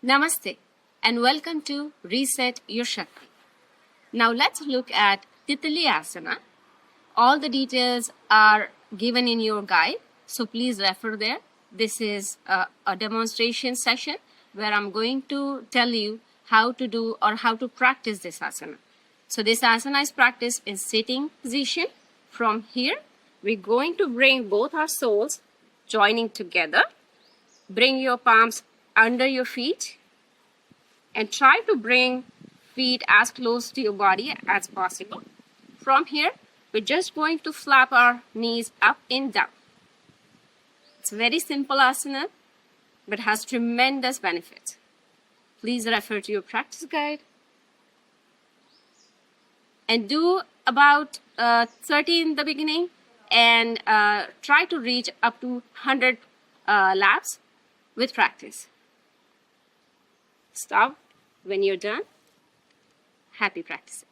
Namaste and welcome to Reset Your Shakti. Now let's look at Titli Asana. All the details are given in your guide, so please refer there. This is a demonstration session where I'm going to tell you how to do or how to practice this asana. So this asana is practiced in sitting position. From here, we're going to bring both our soles joining together. Bring your palms under your feet and try to bring feet as close to your body as possible. From here, we're just going to flap our knees up and down. It's a very simple asana, but has tremendous benefits. Please refer to your practice guide. And do about 30 in the beginning and try to reach up to 100 laps with practice. Stop when you're done. Happy practicing.